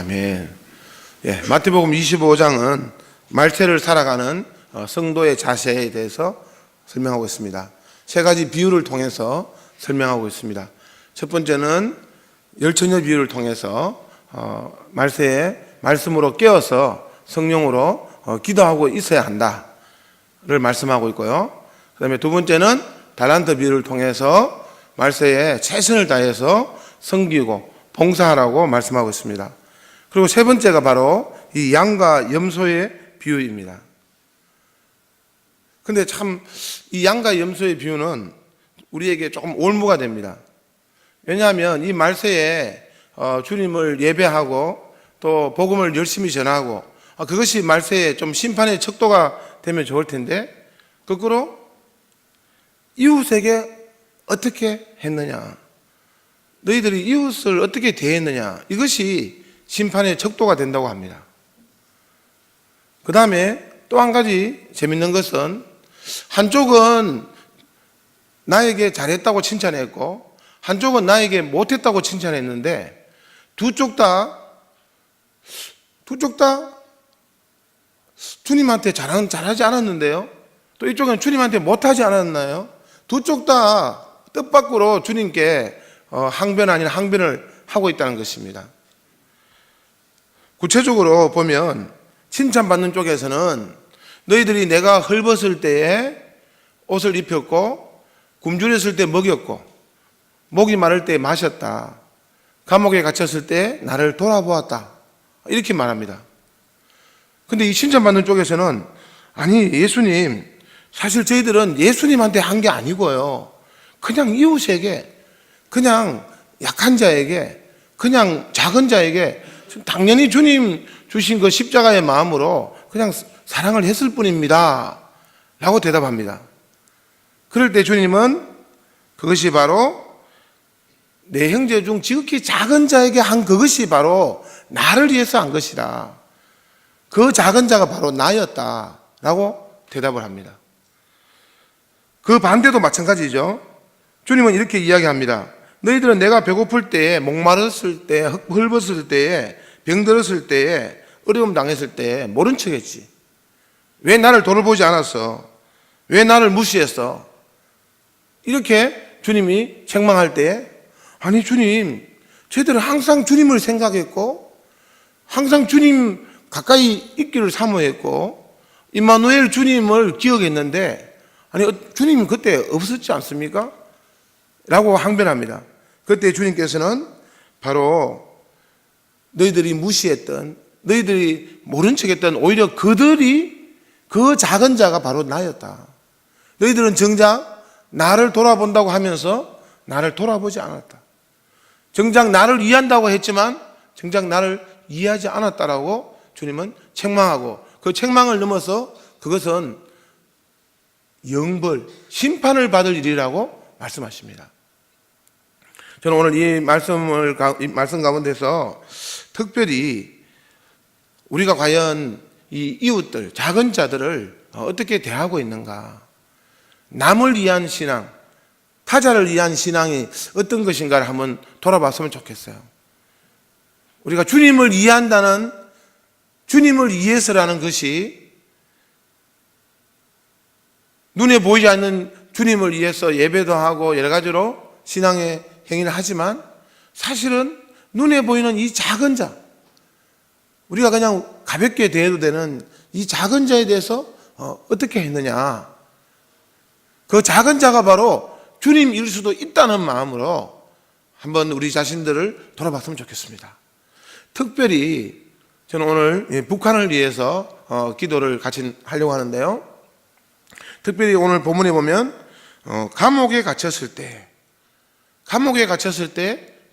아멘. 마태복음 25장은 말세를 살아가는 성도의 자세에 대해서 설명하고 있습니다. 세 가지 비유를 통해서 설명하고 있습니다. 첫 번째는 열처녀 비유를 통해서 말세에 말씀으로 깨어서 성령으로 기도하고 있어야 한다를 말씀하고 있고요. 그 다음에 두 번째는 달란트 비유를 통해서 말세에 최선을 다해서 섬기고 봉사하라고 말씀하고 있습니다. 그리고 세 번째가 바로 이 양과 염소의 비유입니다. 근데 참 이 양과 염소의 비유는 우리에게 조금 올무가 됩니다. 왜냐하면 이 말세에 주님을 예배하고 또 복음을 열심히 전하고 그것이 말세에 좀 심판의 척도가 되면 좋을 텐데, 거꾸로 이웃에게 어떻게 했느냐, 너희들이 이웃을 어떻게 대했느냐, 이것이 심판의 척도가 된다고 합니다. 그 다음에 또 한 가지 재밌는 것은 한쪽은 나에게 잘했다고 칭찬했고 한쪽은 나에게 못했다고 칭찬했는데 두 쪽 다 주님한테 잘하지 않았는데요, 또 이쪽은 주님한테 못하지 않았나요? 두 쪽 다 뜻밖으로 주님께 항변 아닌 항변을 하고 있다는 것입니다. 구체적으로 보면 칭찬받는 쪽에서는 너희들이 내가 헐벗을 때에 옷을 입혔고 굶주렸을 때 먹였고 목이 마를 때 마셨다, 감옥에 갇혔을 때 나를 돌아보았다, 이렇게 말합니다. 근데 이 칭찬받는 쪽에서는 아니 예수님, 사실 저희들은 예수님한테 한 게 아니고요, 그냥 이웃에게, 그냥 약한 자에게, 그냥 작은 자에게 당연히 주님 주신 그 십자가의 마음으로 그냥 사랑을 했을 뿐입니다 라고 대답합니다. 그럴 때 주님은 그것이 바로 내 형제 중 지극히 작은 자에게 한 그것이 바로 나를 위해서 한 것이다, 그 작은 자가 바로 나였다 라고 대답을 합니다. 그 반대도 마찬가지죠. 주님은 이렇게 이야기합니다. 너희들은 내가 배고플 때에, 목마르셨을 때, 헐벗을 때에, 병들었을 때에, 어려움 당했을 때에 모른 척했지. 왜 나를 돌아보지 않았어? 왜 나를 무시했어? 이렇게 주님이 책망할 때에, 아니 주님, 저희들은 항상 주님을 생각했고 항상 주님 가까이 있기를 사모했고 임마누엘 주님을 기억했는데, 아니 주님 그때 없었지 않습니까? 라고 항변합니다. 그때 주님께서는 바로 너희들이 무시했던, 너희들이 모른 척했던 오히려 그들이, 그 작은 자가 바로 나였다. 너희들은 정작 나를 돌아본다고 하면서 나를 돌아보지 않았다. 정작 나를 이해한다고 했지만 정작 나를 이해하지 않았다라고 주님은 책망하고, 그 책망을 넘어서 그것은 영벌, 심판을 받을 일이라고 말씀하십니다. 저는 오늘 이 말씀 가운데서 특별히 우리가 과연 이 이웃들, 작은 자들을 어떻게 대하고 있는가, 남을 위한 신앙, 타자를 위한 신앙이 어떤 것인가를 한번 돌아봤으면 좋겠어요. 우리가 주님을 이해한다는, 주님을 위해서라는 것이 눈에 보이지 않는 주님을 위해서 예배도 하고 여러 가지로 신앙의 행위를 하지만 사실은 눈에 보이는 이 작은 자, 우리가 그냥 가볍게 대해도 되는 이 작은 자에 대해서 어떻게 했느냐, 그 작은 자가 바로 주님일 수도 있다는 마음으로 한번 우리 자신들을 돌아봤으면 좋겠습니다. 특별히 저는 오늘 북한을 위해서 기도를 같이 하려고 하는데요, 특별히 오늘 본문에 보면 감옥에 갇혔을 때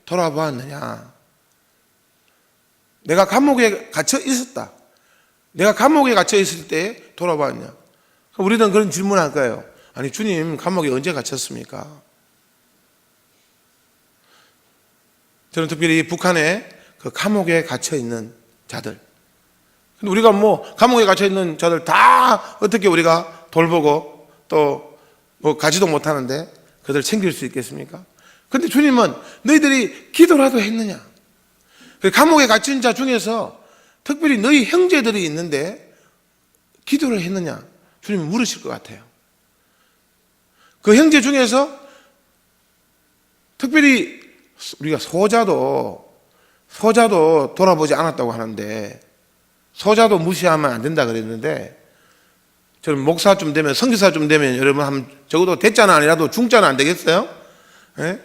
돌아보았느냐, 내가 감옥에 갇혀 있었다, 내가 감옥에 갇혀 있을 때 돌아보았냐. 우리는 그런 질문을 할까요? 아니 주님 감옥에 언제 갇혔습니까? 저는 특별히 북한의 그 감옥에 갇혀 있는 자들, 근데 우리가 감옥에 갇혀 있는 자들 다 어떻게 우리가 돌보고 또 가지도 못하는데 그들 챙길 수 있겠습니까? 근데 주님은 너희들이 기도라도 했느냐, 감옥에 갇힌 자 중에서 특별히 너희 형제들이 있는데 기도를 했느냐? 주님은 물으실 것 같아요. 그 형제 중에서 특별히 우리가 소자도 돌아보지 않았다고 하는데, 소자도 무시하면 안 된다 그랬는데, 저는 목사쯤 되면, 선교사쯤 되면 여러분 한 적어도 대자는 아니라도 중자는 안 되겠어요? 예?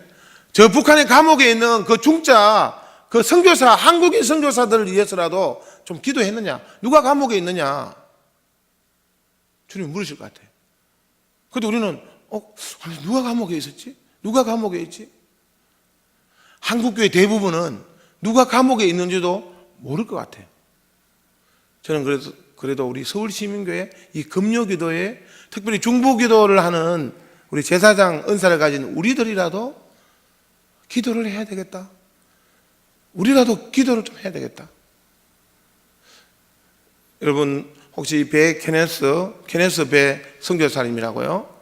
저 북한의 감옥에 있는 그 중자, 그 선교사, 한국인 선교사들을 위해서라도 좀 기도했느냐? 누가 감옥에 있느냐? 주님 물으실 것 같아요. 근데 우리는 누가 감옥에 있었지? 누가 감옥에 있지? 한국교회 대부분은 누가 감옥에 있는지도 모를 것 같아요. 저는 그래도 우리 서울시민교회 이 금요기도에 특별히 중보기도를 하는 우리 제사장 은사를 가진 우리들이라도 기도를 해야 되겠다. 우리라도 기도를 좀 해야 되겠다. 여러분 혹시 케네스 배 선교사님이라고요?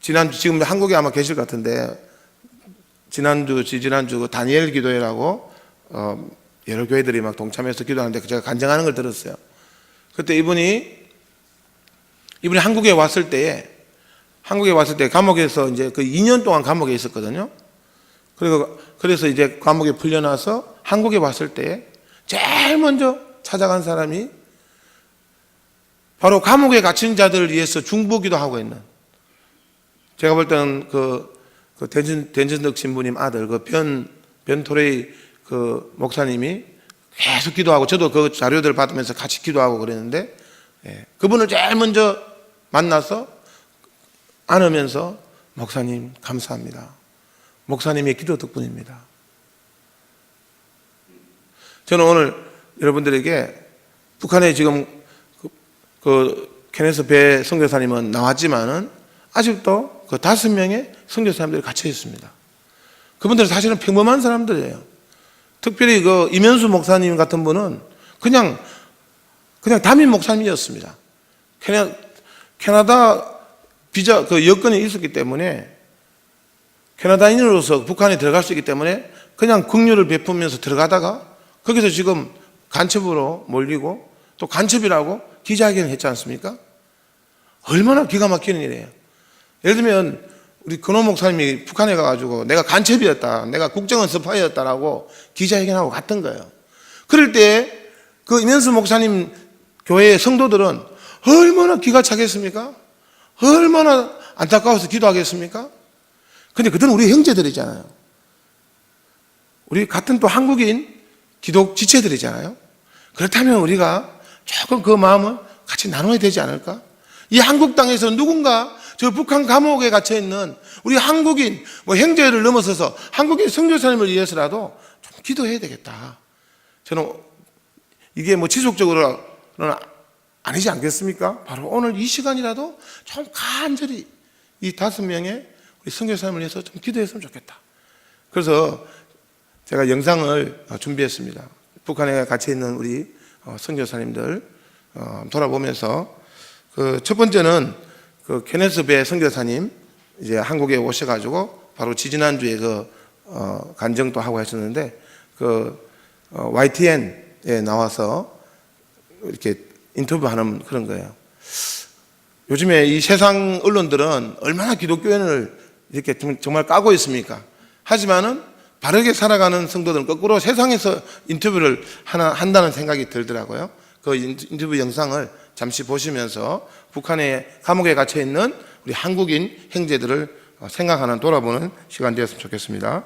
지금 한국에 아마 계실 것 같은데, 지난주 그 다니엘 기도회라고 여러 교회들이 막 동참해서 기도하는데 제가 간증하는 걸 들었어요. 그때 이분이 한국에 왔을 때 감옥에서 이제 그 2년 동안 감옥에 있었거든요. 그래서 이제 감옥에 풀려나서 한국에 왔을 때 제일 먼저 찾아간 사람이 바로 감옥에 갇힌 자들을 위해서 중보기도 하고 있는, 제가 볼 때는 덴전덕 신부님 아들 변토레이 그 목사님이 계속 기도하고, 저도 그 자료들 받으면서 같이 기도하고 그랬는데, 그분을 제일 먼저 만나서 안으면서 목사님 감사합니다. 목사님의 기도 덕분입니다. 저는 오늘 여러분들에게 북한에 지금 케네스 배 선교사님은 나왔지만은 아직도 그 5명의 선교사님들이 갇혀 있습니다. 그분들은 사실은 평범한 사람들이에요. 특별히 그 이면수 목사님 같은 분은 그냥 담임 목사님이었습니다. 캐나다 비자 그 여건이 있었기 때문에, 캐나다인으로서 북한에 들어갈 수 있기 때문에 그냥 긍휼을 베푸면서 들어가다가 거기서 지금 간첩으로 몰리고, 또 간첩이라고 기자회견을 했지 않습니까? 얼마나 기가 막히는 일이에요. 예를 들면 우리 근호 목사님이 북한에 가가지고 내가 간첩이었다, 내가 국정원 스파이였다라고 기자회견하고 갔던 거예요. 그럴 때 그 이면수 목사님 교회의 성도들은 얼마나 기가 차겠습니까? 얼마나 안타까워서 기도하겠습니까? 근데 그들은 우리 형제들이잖아요. 우리 같은 또 한국인 기독 지체들이잖아요. 그렇다면 우리가 조금 그 마음을 같이 나눠야 되지 않을까? 이 한국 땅에서 누군가 저 북한 감옥에 갇혀있는 우리 한국인 형제를 넘어서서 한국인 선교사님을 위해서라도 좀 기도해야 되겠다. 저는 이게 지속적으로는 아니지 않겠습니까? 바로 오늘 이 시간이라도 좀 간절히 이 5명의 우리 선교사님을 위해서 좀 기도했으면 좋겠다. 그래서 제가 영상을 준비했습니다. 북한에 갇혀있는 우리 선교사님들 돌아보면서, 첫 번째는 케네스 배 선교사님 이제 한국에 오셔가지고 바로 지지난주에 간증도 하고 하셨는데, YTN에 나와서 이렇게 인터뷰하는 그런 거예요. 요즘에 이 세상 언론들은 얼마나 기독교인을 이렇게 정말 까고 있습니까? 하지만은 바르게 살아가는 성도들은 거꾸로 세상에서 인터뷰를 한다는 생각이 들더라고요. 그 인터뷰 영상을 잠시 보시면서 북한의 감옥에 갇혀 있는 우리 한국인 형제들을 생각하는, 돌아보는 시간 되었으면 좋겠습니다.